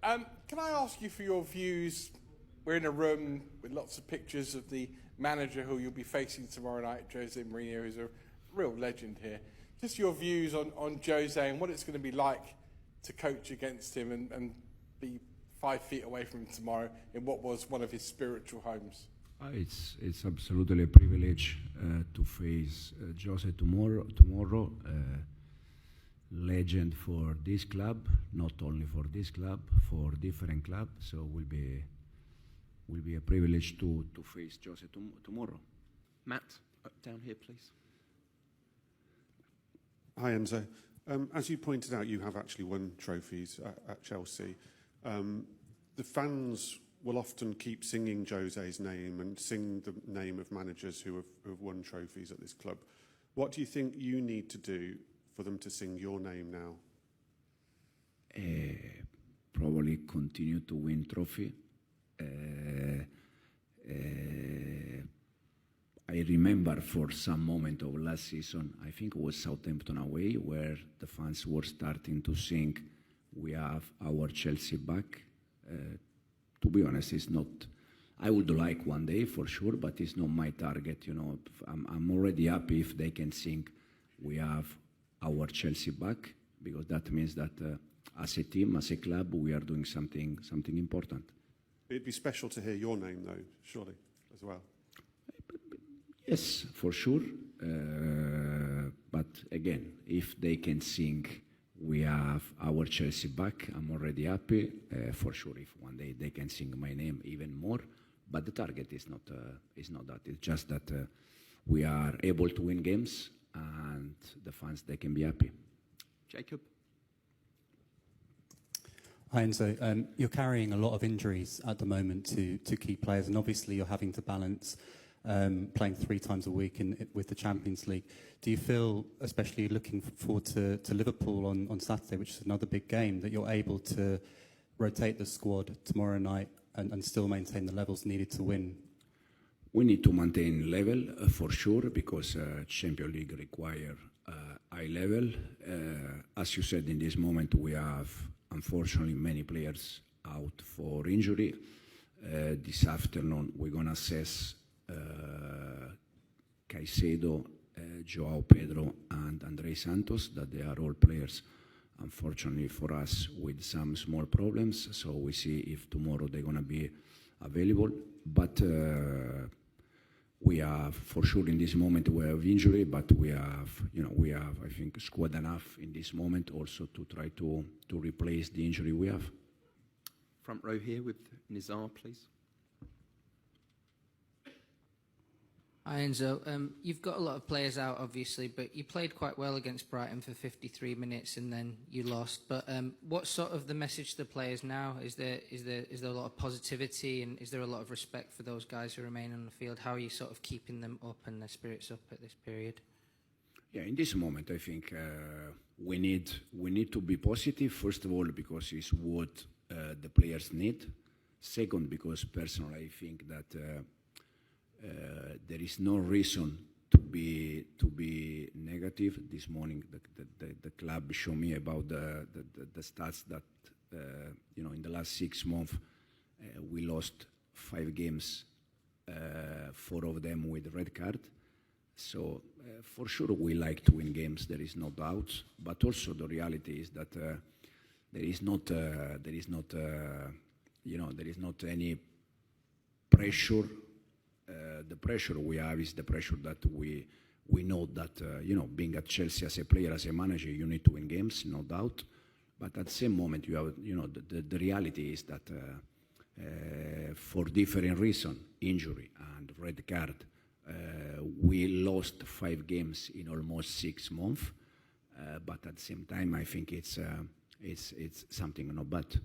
Can I ask you for your views? We're in a room with lots of pictures of the manager who you'll be facing tomorrow night, Jose Mourinho, who's a real legend here. Just your views on Jose and what it's going to be like to coach against him and be 5 feet away from him tomorrow in what was one of his spiritual homes. It's absolutely a privilege to face Jose tomorrow. Legend for this club, not only for this club, for different clubs. So will be a privilege to face Jose tomorrow. Matt, down here, please. Hi, Enzo. As you pointed out, you have actually won trophies at Chelsea. The fans will often keep singing Jose's name and sing the name of managers who have won trophies at this club. What do you think you need to do for them to sing your name now? Probably continue to win trophy. I remember for some moment of last season, I think it was Southampton away, where the fans were starting to sing, "We have our Chelsea back." To be honest, it's not. I would like one day for sure, but it's not my target. You know, I'm already happy if they can sing, "We have our Chelsea back," because that means that as a team, as a club, we are doing something important. It'd be special to hear your name, though, surely, as well. Yes, for sure. But again, if they can sing, "We have our Chelsea back," I'm already happy. For sure, if one day they can sing my name even more. But the target is not that. It's just that we are able to win games, and the fans, they can be happy. Jacob? Hi, Enzo. You're carrying a lot of injuries at the moment to key players, and obviously you're having to balance playing 3 times a week with the Champions League. Do you feel, especially looking forward to Liverpool on Saturday, which is another big game, that you're able to rotate the squad tomorrow night and still maintain the levels needed to win? We need to maintain level for sure, because Champions League require high level. As you said, in this moment we have unfortunately many players out for injury. This afternoon we're going to assess Caicedo, Joao Pedro and Andrei Santos, that they are all players, unfortunately for us, with some small problems. So we see if tomorrow they're going to be available. But we have, for sure, in this moment we have injury, but we have, I think, squad enough in this moment also to try to replace the injury we have. Front row here with Nizar, please. Hi, Enzo. You've got a lot of players out, obviously, but you played quite well against Brighton for 53 minutes and then you lost. But what's sort of the message to the players now? Is there a lot of positivity, and is there a lot of respect for those guys who remain on the field? How are you sort of keeping them up and their spirits up at this period? Yeah, in this moment, I think we need to be positive. First of all, because it's what the players need. Second, because personally, I think that there is no reason to be negative. This morning, the club showed me about the stats that in the last 6 months we lost 5 games, 4 of them with red card. So for sure we like to win games. There is no doubt. But also the reality is that there is not any pressure. The pressure we have is the pressure that we know that being at Chelsea as a player, as a manager, you need to win games, no doubt. But at the same moment, you have the reality is that for different reasons, injury and red card, we lost 5 games in almost 6 months. But at the same time, I think it's something not bad.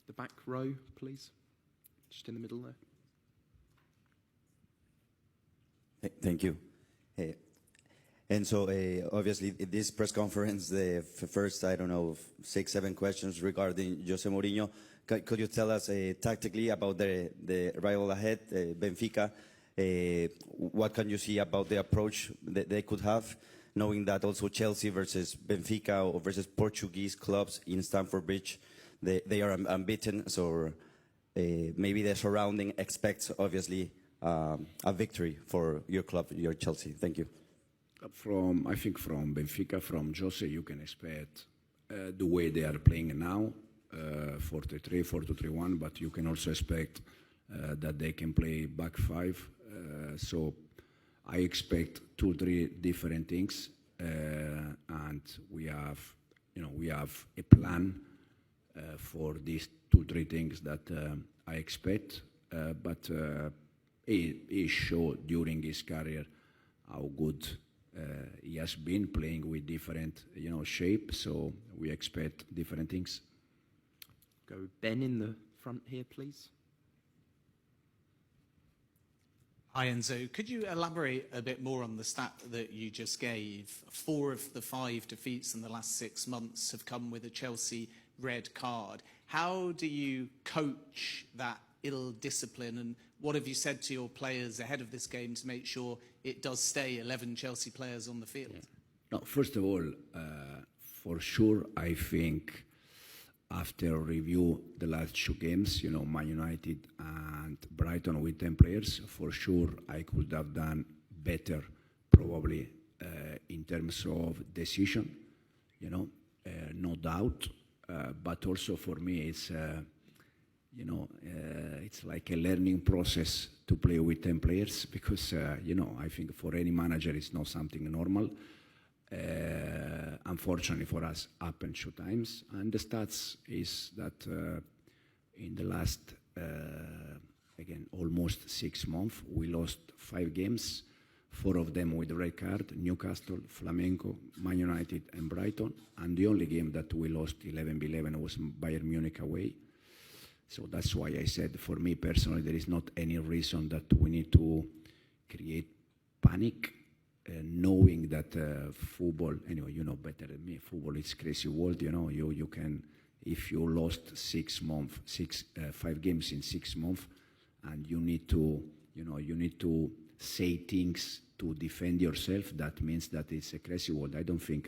The back row, please, just in the middle there. Thank you. Hey. And so, obviously, in this press conference, the first, 6, 7 questions regarding Jose Mourinho. Could you tell us tactically about the rival ahead, Benfica? What can you see about the approach that they could have, knowing that also Chelsea versus Benfica or versus Portuguese clubs in Stamford Bridge, they are unbeaten, so maybe the surrounding expects, obviously, a victory for your club, your Chelsea. Thank you. I think from Benfica, from Jose, you can expect the way they are playing now, 4-3-3, 4-2-3-1, but you can also expect that they can play back five. So I expect 2-3 different things, and we have a plan for these 2-3 things that I expect. But he showed during his career how good he has been playing with different, shape. So we expect different things. Go Ben in the front here, please. Hi Enzo, could you elaborate a bit more on the stat that you just gave? 4 of the 5 defeats in the last 6 months have come with a Chelsea red card. How do you coach that ill discipline, and what have you said to your players ahead of this game to make sure it does stay 11 Chelsea players on the field? Yeah. No, first of all, for sure, I think after review the last 2 games, Man United and Brighton with 10 players, for sure I could have done better, probably in terms of decision, no doubt. But also for me, it's it's like a learning process to play with 10 players because, I think for any manager it's not something normal. Unfortunately for us, happened 2 times. And the stats is that in the last, again, almost 6 months, we lost 5 games, 4 of them with red card: Newcastle, Flamengo, Man United and Brighton. And the only game that we lost 11-11 was Bayern Munich away. So that's why I said, for me personally, there is not any reason that we need to create panic, knowing that football, anyway, you know better than me, football is crazy world, you can, if you lost 5 games in 6 months, and you need to say things to defend yourself, that means that it's a crazy world. I don't think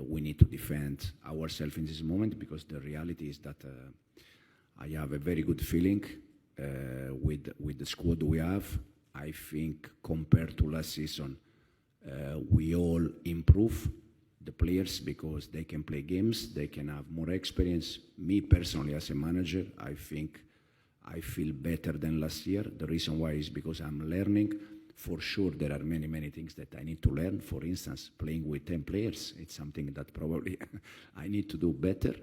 we need to defend ourselves in this moment, because the reality is that I have a very good feeling with the squad we have. I think compared to last season, we all improve the players because they can play games, they can have more experience. Me personally, as a manager, I think I feel better than last year. The reason why is because I'm learning. For sure, there are many, many things that I need to learn. For instance, playing with 10 players, it's something that probably I need to do better.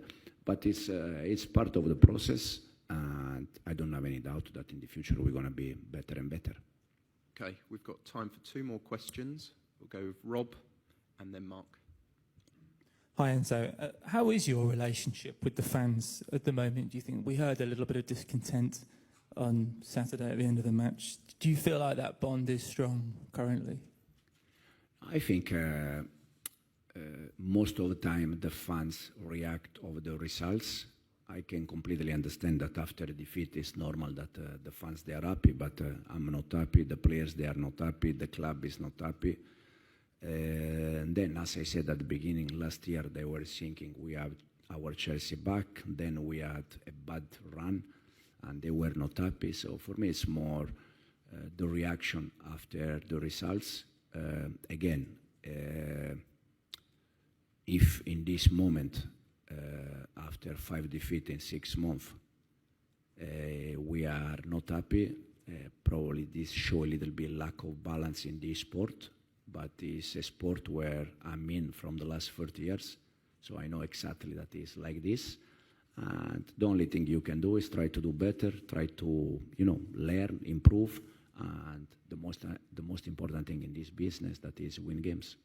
But it's part of the process, and I don't have any doubt that in the future we're going to be better and better. Okay, we've got time for 2 more questions. We'll go with Rob and then Mark. Hi Enzo, how is your relationship with the fans at the moment, do you think? We heard a little bit of discontent on Saturday at the end of the match. Do you feel like that bond is strong currently? I think most of the time the fans react over the results. I can completely understand that after a defeat it's normal that the fans, they are happy, but I'm not happy, the players, they are not happy, the club is not happy. And then, as I said at the beginning, last year they were thinking we have our Chelsea back, then we had a bad run and they were not happy. So for me it's more the reaction after the results. Again, if in this moment, after 5 defeats in 6 months, we are not happy, probably this show a little bit lack of balance in this sport, but it's a sport where I'm in from the last 30 years, so I know exactly that it's like this. And the only thing you can do is try to do better, try to, learn, improve, and the most important thing in this business, that is win games.